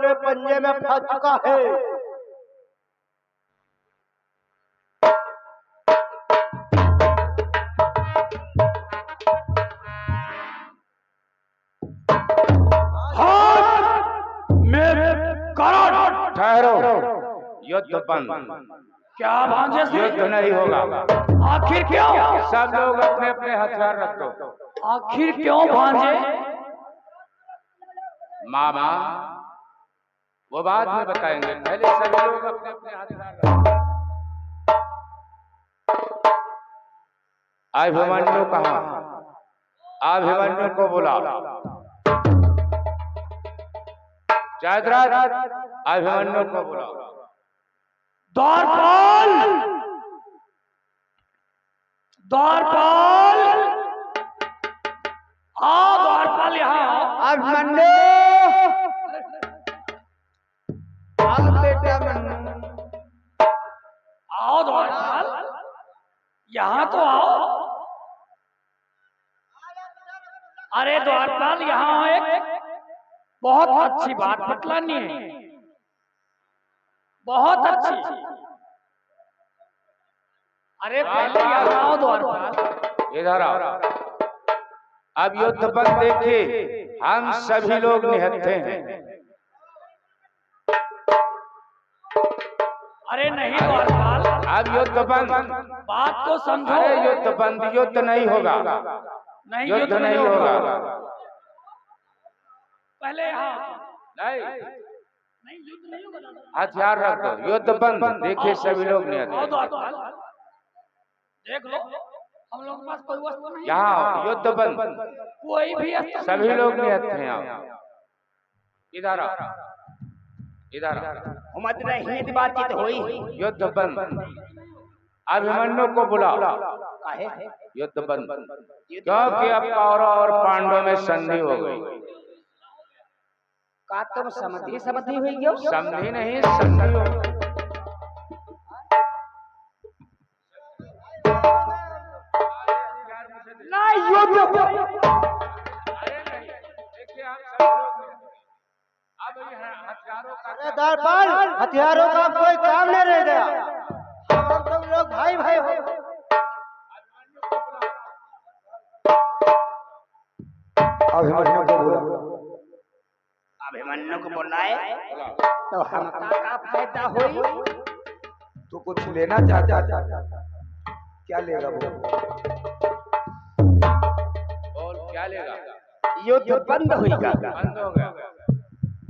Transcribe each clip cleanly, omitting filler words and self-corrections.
के पंजे में फंस चुका है। ठहरो, युद्ध बंद। क्या भांजे से? युद्ध नहीं होगा। आखिर क्यों? सब लोग अपने अपने हथियार रख दो। आखिर क्यों भांजे? मामा वो बाद में बताएंगे, पहले सभी लोग अपने अपने हथियार रख दो। अभिमन्यु कहाँ? अभिमन्यु को बुला। जयद्रथ, अभिमन्यु को बुला। द्वारपाल, द्वारपाल, आओ द्वारपाल यहाँ। अभिमन्यु, आओ बेटा मन्नू। आओ द्वारपाल, यहाँ तो आओ। अरे द्वारपाल, यहाँ एक बहुत अच्छी बात बतलानी है, बहुत अच्छी। अरे पहले यहाँ आओ द्वारपाल। इधर आओ। अब युद्ध बंद देखिए, हम सभी लोग निहत्थे हैं। अरे नहीं द्वारपाल, अब युद्ध बंद। बात तो समझो। अरे युद्ध बंद, युद्ध नहीं होगा। नहीं, युद्ध नहीं होगा। पहले यहाँ नहीं, नहीं, युद्ध नहीं होगा। हथियार रख दो। युद्ध बंद देखिए, सभी लोग निहत्थे। आओ द्वारपाल, देख लो, हम लोग के पास कोई वस्तु नहीं। यहाँ युद्ध बंद, कोई भी अस्त्र सभी लोग निहत्थे हैं। आओ, इधर आओ, इधर आओ। हमारे हित बातचीत हुई। युद्ध बंद। अभिमन्यु को बुलाओ। काहे? युद्ध बंद, क्योंकि अब कौरव और पांडवों में संधि हो गई। का तुम समझी हुई हो? संधि नहीं, संधि हो गई। नहीं, युद्ध। अरे द्वारपाल, हथियारों का कोई काम नहीं रह गया। हम तुम लोग भाई भाई हो। अभिमन्यु को बुला। अभिमन्यु को बुलाए तो हमका का फायदा हुई? तू कुछ लेना चाहता? क्या लेगा बोल? बोल, क्या लेगा? युद्ध बंद होगा। बंद हो गया।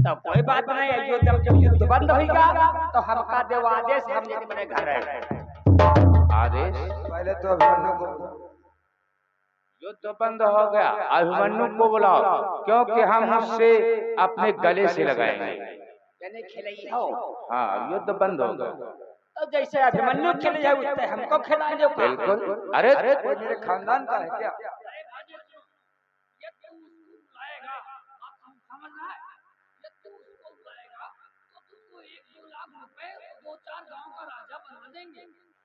तो कोई बात नहीं है। जब युद्ध बंद होगा तो हमका देव आदेश, हम अपने घर रहे। आदेश? पहले तो अभिमन्यु को। युद्ध बंद हो गया, अभिमन्यु को बुलाओ, क्योंकि हम उससे अपने गले से लगाएंगे। यानी खिलाई हो। हाँ, युद्ध बंद हो गया। तो जैसे अभिमन्यु खेल जाए उससे हमको खिलाएंगे। बिल्कुल। अरे कोई मेरे खानदान का है क्या?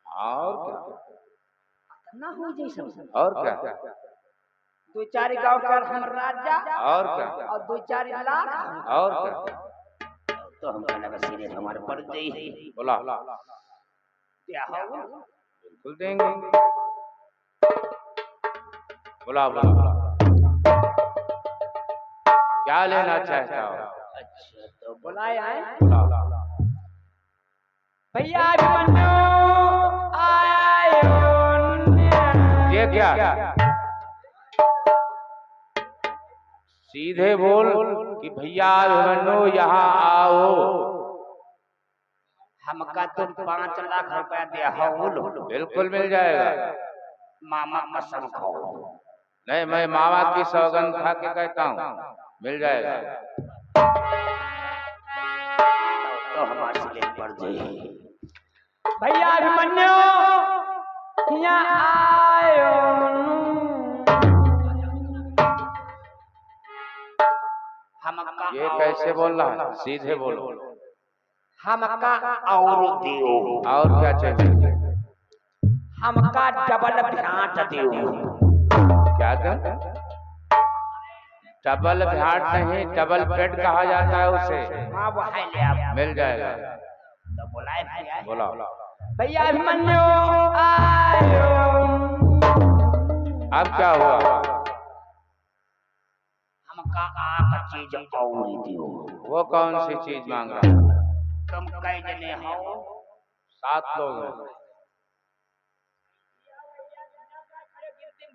और क्या? ना हो जैसा। और क्या? दो चार गांव का हम राजा और क्या? और दो चार लाख। और क्या? तो हम कहना सीधे हमारे पड़ गई। बोला, क्या हो? बिल्कुल देंगे। बोला बोला, क्या लेना चाहता हो? अच्छा, तो बुलाए आए बोला। भैया अभिमन्यु आयो। ये क्या? सीधे बोल कि भैया अभिमन्यु यहाँ आओ। हमका तुम 5 लाख रुपया दिया हो। बिल्कुल मिल जाएगा। मामा कसम खाओ। नहीं, मैं मामा की सौगंध खा के कहता हूँ, मिल जाएगा। तो हमारे सिले पड़ जाए। भैया अभिमन्यु यहाँ आयो। हमका ये कैसे बोल रहा है? सीधे बोलो। हमका और दियो। और क्या चाहिए? हमका डबल भ्रांट दियो। क्या कर? डबल घाट नहीं, डबल बेड कहा जाता है उसे। हाँ वो है ले आप। मिल जाएगा। तो बुलाए भैया। बोला भैया अभिमन्यु आयो। अब क्या हुआ? हमका आप चीज और दियो। वो कौन सी चीज मांग रहा है? तुम कई जने हो? 7 लोग हैं।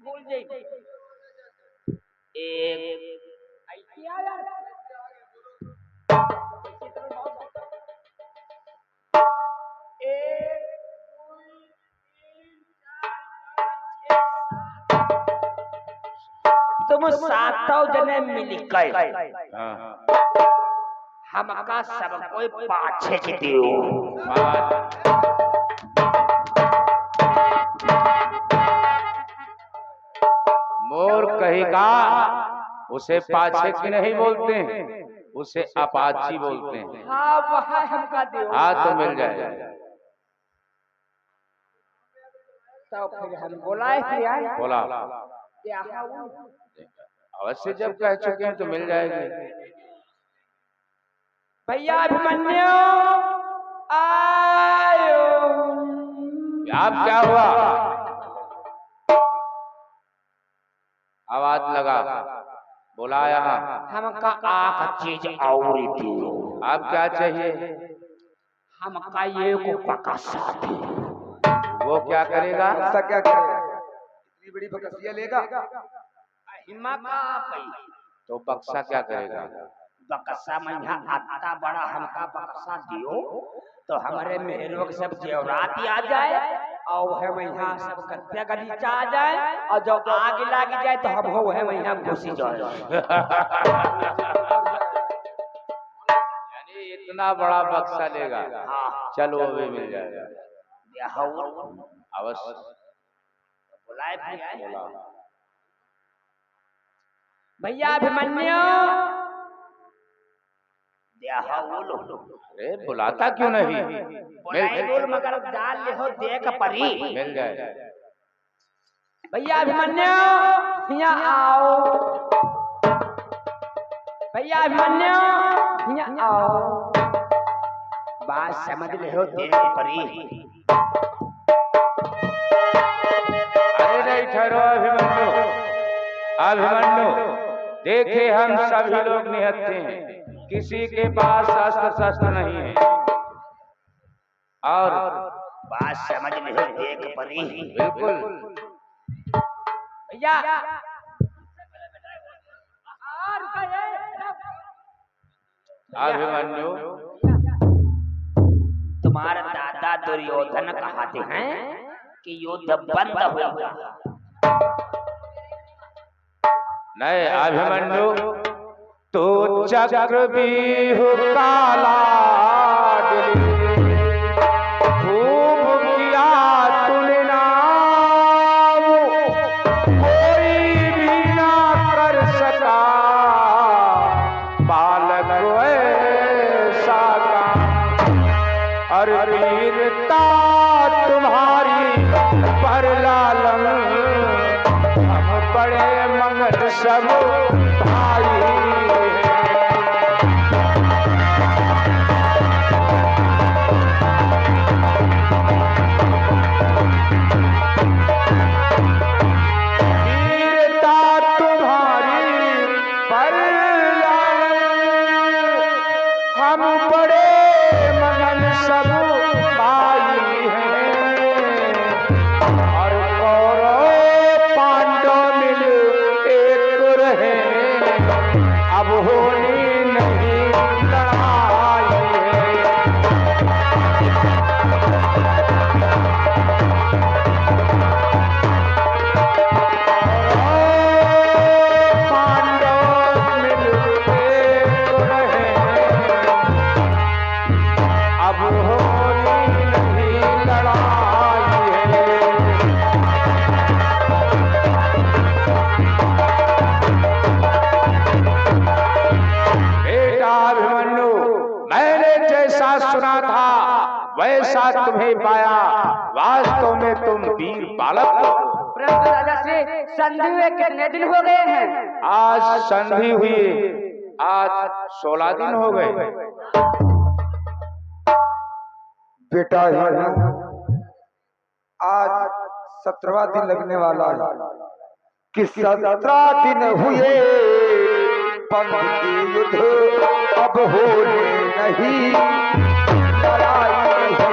भूल जाइए। एक तुम 7 जने मिल गए। हाँ। हमका सब कोई पाछे दियो। मोर कहेगा उसे पाछे की नहीं बोलते हैं, उसे अपाची बोलते हैं। हाँ वह हमका दियो। हाँ तो मिल जाएगा। तो फिर हम बुलाए फिर आए। बोला क्या हुआ? अवश्य जब कह चुके हैं तो मिल जाएगी। भैया अभिमन्यु आयो। अब क्या हुआ? आवाज लगा, बोला यहाँ। हमका आख चीज और दियो। अब क्या चाहिए? हमका ये को बकसा दियो। वो क्या करेगा? ऐसा क्या करेगा? इतनी बड़ी बकसिया लेगा? हिम्मा का पई। तो बक्सा क्या करेगा? बकसा मैया आता बड़ा हमका बकसा दियो तो हमारे मेहरों के सब जेवरात आ जाए और वह मैया सब कत्या गलीचा आ जाए और जब आग लग जाए तो हम हो वह मैया घुसी जाए। यानी इतना बड़ा बक्सा लेगा? हाँ चलो वो भी मिल जाएगा। अवश्य बुलाए भैया। बोला भैया अभिमन्यु अरे बुलाता क्यों नहीं? मिल मगर डाल ले हो देख परी। मिल जाएगा। भैया अभिमन्यु यहाँ आओ। भैया अभिमन्यु यहाँ आओ। बात समझ ले हो देख परी। अरे नहीं ठहरो अभिमन्यु। अभिमन्यु देखे हम सभी लोग निहत्थे हैं, किसी के पास अस्त्र शस्त्र नहीं है और बात समझ ले हो देख परी। बिल्कुल भैया अभिमन्यु तुम्हारे दादा दुर्योधन कहते हैं कि युद्ध बंद होगा। नहीं अभिमन्यु तो चक्रव्यूह काला खूब किया तूने नाम, कोई भी ना कर सका बालक ऐसा काम। और वीरता तुम्हारी पर लालन, हम बड़े मंगल सब भाई। वैसा तुम्हें पाया, वास्तव में तुम वीर बालक हो। परंतु राजा श्री संधि हुए कितने दिन हो गए हैं? आज संधि हुई, आज 16 दिन हो गए। बेटा आज 17वां दिन लगने वाला है कि 17 दिन हुए पंथ के युद्ध, अब होने नहीं लड़ाई है।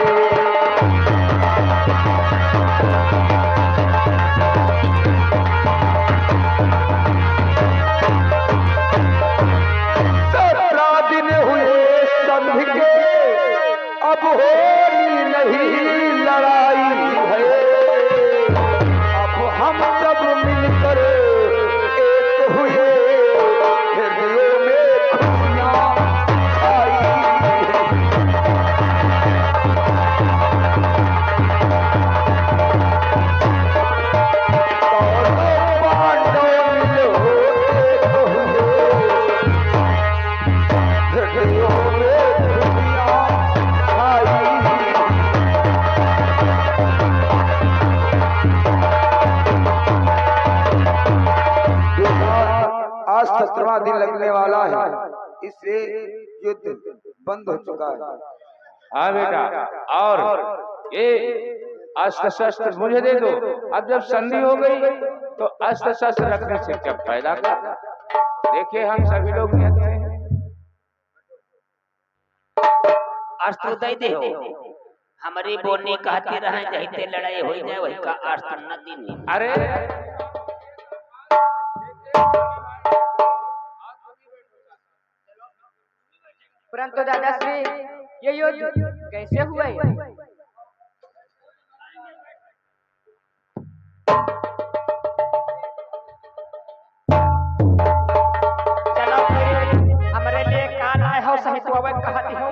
17 दिन हुए संधि के, अब होनी नहीं लड़ाई है। अब हम सब मिलकर एक हुए, हृदयों में खुशियां आई है। कौरव पांडव मिलो एक हुए, हृदयों में खुशियां आई है। आज 17वां दिन लगने वाला है, इससे युद्ध बंद हो चुका है। हाँ बेटा, और ये अस्त्र शस्त्र मुझे दे दो। अब जब संधि हो गई तो अस्त्र शस्त्र रखने से क्या फायदा का? देखिए हम सभी लोग कहते हैं अस्त्र दे दे हो। हमारी बोनी कहती रहे जहिते लड़ाई हो जाए वही का अस्त्र न दीनी। अरे परंतु दादाश्री ये युद्ध कैसे हुए? चलो हमारे लिए कान आए हो सही तो अब कहती हो।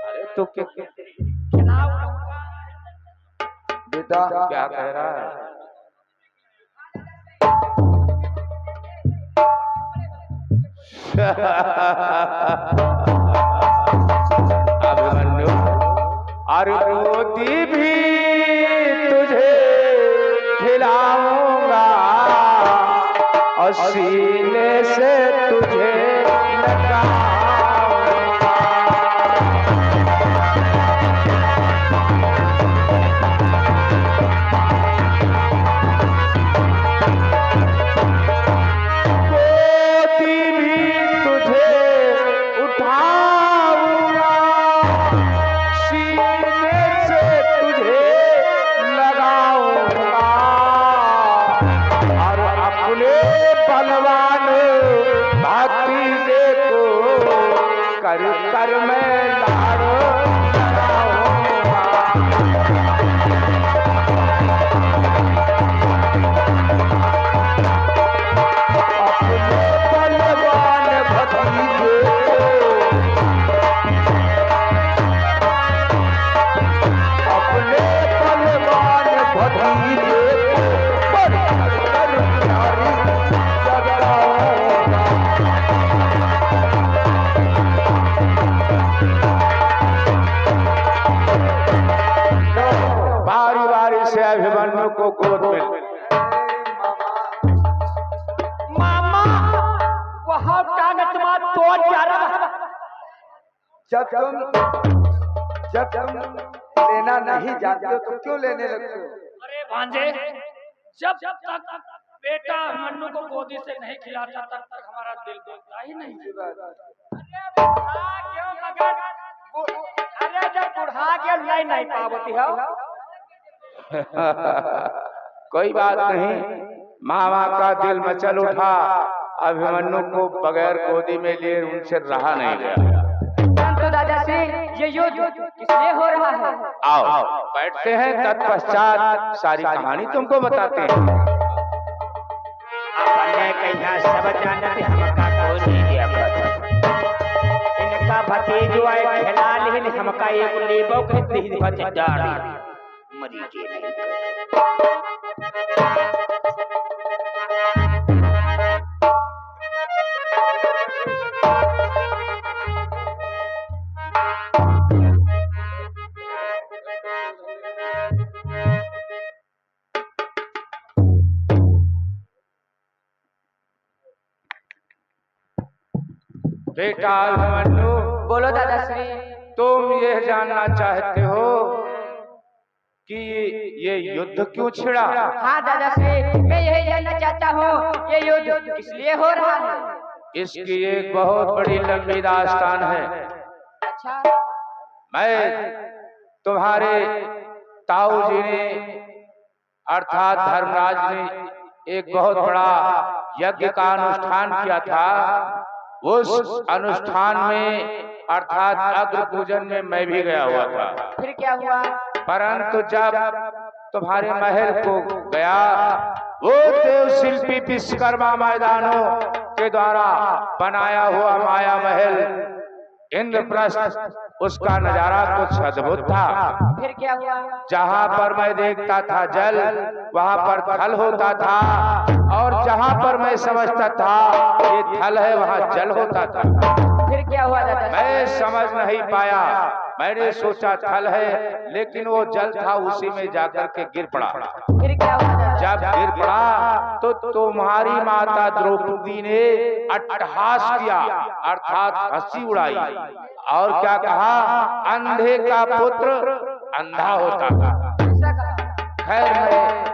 अरे तो क्या बेटा क्या कह रहा है? अभिमन्यु, अरे गोदी भी तुझे खिलाऊंगा और सीने से तुझे लगाऊंगा। कर मैं लाड़ो अपने बलवान भतीजे अपने बलवान भतीजे पर कर प्यारी जगराऊंगा। बारी बारी से अभिमन्यु को गोद में मामा वहाँ कागज में तो जा रहा। जब तुम लेना नहीं जानते हो तो क्यों लेने लगते हो? अरे भांजे, जब तक बेटा मन्नू को गोदी से नहीं खिलाता तब तक हमारा दिल बोलता ही नहीं। अरे जब बुढ़ा के नहीं पावती हो। कोई बात नहीं, मामा का दिल मचल उठा। अभिमन्यु को बगैर गोदी में लिए उनसे रहा नहीं गया। परंतु दादाश्री ये युद्ध किसलिए हो रहा है? आओ बैठते हैं, तत्पश्चात सारी कहानी तुमको बताते हैं। अपने कहीं सब जानते हमका कोई नहीं दिया इनका भतीजो आए खिला लेकिन हमका एक लेबो के दही भज डाली मरी के नहीं। बेटा अभिमन्यु, बोलो दादाश्री। तुम यह जानना चाहते हो कि ये युद्ध क्यों छिड़ा? हाँ दादाश्री, मैं यही जानना चाहता हूँ ये युद्ध इसलिए हो रहा है। इसकी एक बहुत बड़ी लंबी दास्तान है। अच्छा। मैं तुम्हारे ताऊ जी ने अर्थात धर्मराज ने एक बहुत बड़ा यज्ञ का अनुष्ठान किया था। उस अनुष्ठान में अर्थात अग्र पूजन में मैं भी गया हुआ था। फिर क्या हुआ? परंतु जब तुम्हारे महल को गया, वो देव शिल्पी विश्वकर्मा मैदानों के द्वारा बनाया हुआ माया महल इंद्रप्रस्थ, उसका नजारा कुछ अद्भुत था। फिर क्या हुआ? जहाँ पर मैं देखता था जल, वहाँ पर थल होता था, और जहाँ पर मैं समझता था ये थल है, वहाँ जल होता था। फिर क्या हुआ दादा? मैं समझ नहीं पाया। मैंने सोचा थल है, लेकिन वो जल था, उसी में जाकर के गिर पड़ा। फिर क्या हुआ दादा? जब गिर पड़ा तो तुम्हारी माता द्रौपदी ने अट्टहास किया, अर्थात हंसी उड़ाई, और क्या कहा, अंधे का पुत्र अंधा होता था। खैर मैं,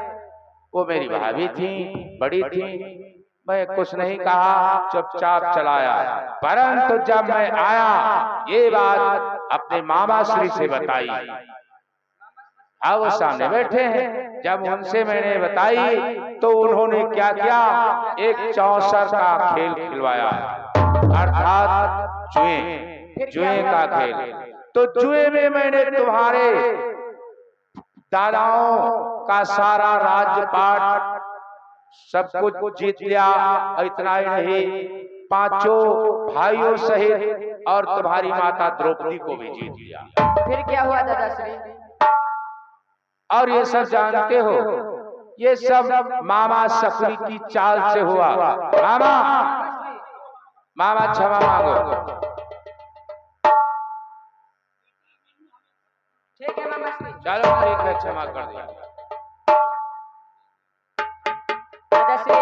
वो मेरी भाभी थी, बड़ी थी, मैं कुछ नहीं कहा, चुपचाप चलाया। परंतु जब मैं आया, ये बात अपने मामा श्री से बताई। अब वो सामने बैठे हैं। जब उनसे मैंने बताई तो उन्होंने क्या किया, एक चौसर का खेल खिलवाया, अर्थात जुए का खेल। तो जुए में मैंने तुम्हारे दादाओं का सारा राज्यपाट सब कुछ जीत लिया। इतना ही नहीं, पांचों भाइयों सहित और तुम्हारी माता द्रौपदी को भी जीत लिया। फिर क्या हुआ दादाश्री? और ये सब जानते हो, ये सब मामा सकरी की चाल से हुआ। मामा क्षमा मांगो। ठीक है मामा श्री। चलो ठीक है, क्षमा कर दिया। दादाश्री,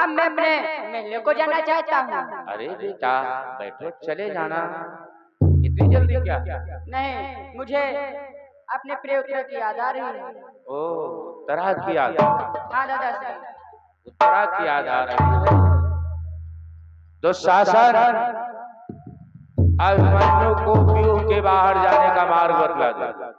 अब मैं अपने महल को जाना चाहता हूँ। अरे बेटा बैठो, चले जाना। इतनी जल्दी क्या? नहीं, मुझे अपने प्रिय उत्तरा की याद आ रही है। ओ, उत्तरा की याद? हाँ दादाश्री, उत्तरा की याद आ रही है। दुशासन अभिमन्यु को व्यूह के बाहर जाने का मार्ग बतला दे।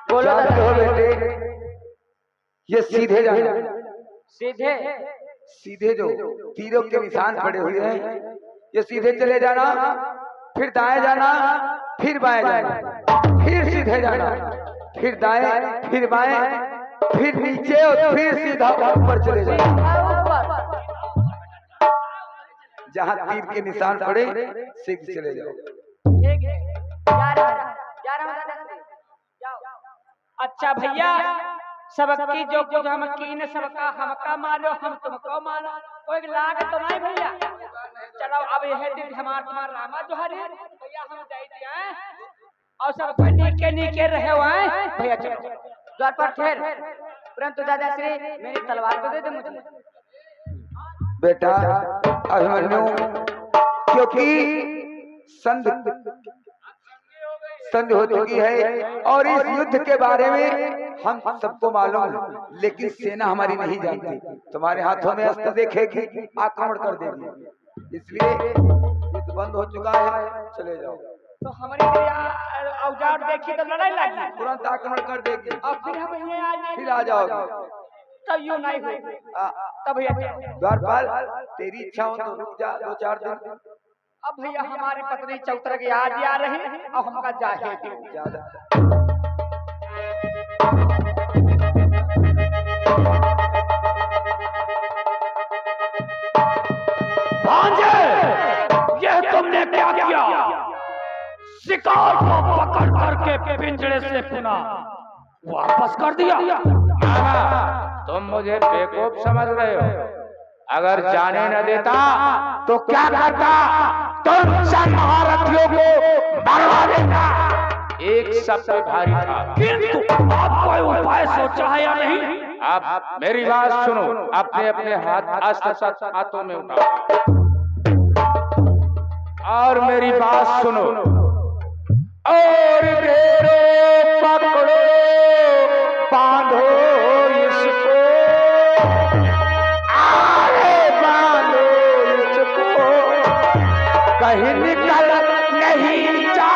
बोलो बेटे, ये सीधे जाना, सीधे सीधे जो तीरों के निशान पड़े हुए हैं, ये सीधे चले जाना, फिर दाएं जाना, फिर बाएं जाना, फिर सीधे जाना, फिर दाएं, फिर बाएं, फिर नीचे और फिर सीधा ऊपर चले जाना। जहाँ तीर के निशान पड़े सीधे चले जाओ। ठीक है, जा रहा हूँ दादाश्री, जाओ। अच्छा भैया, सबकी जो कुछ हम कीन, सबका हमका मारो, हम तुमको मारो, कोई लाग तो नहीं भैया। चलो अब यह दिन हमारा रामा जो हरे भैया हम दे दिया, और सब नीचे नीचे रहे हुए भैया। चलो द्वार पर ठहर, परंतु दादाश्री मेरी तलवार को दे दे मुझे। बेटा अभिमन्यु, क्योंकि संधि हो चुकी है और इस युद्ध के बारे में हम सबको मालूम है, लेकिन सेना हमारी नहीं जानती। तुम्हारे हाथों में अस्त्र देखेगी, आक्रमण कर देगी, इसलिए युद्ध बंद हो चुका है, चले जाओ। तो हमारी औजार देखी तो लड़ाई लगी, तुरंत आक्रमण कर देगी, और फिर हम फिर आ जाओगे। तब यूं नहीं हुई, तब भैया द्वारपाल, तेरी इच्छा हो तो रुक जा 2-4 दिन। अब भैया हमारी पत्नी चौतर की याद आ रही, अब हमका जाहे ज्यादा यह तुमने क्या किया? शिकार को पकड़ करके पिंजरे से पुनः वापस कर दिया। तुम मुझे बेवकूफ समझ रहे हो? अगर जाने न देता तो क्या करता? तुम सब महारथियों को मरवा देता। एक सब पे भारी था। किंतु आप कोई उपाय सोचा है या नहीं? आप मेरी बात सुनो, अपने अपने हाथ अस्त्र शस्त्र हाथों में उठाओ और मेरी बात सुनो। और घेरो पकड़ो बांधो इसको, आरे बांधो इसको, कहीं निकल नहीं जा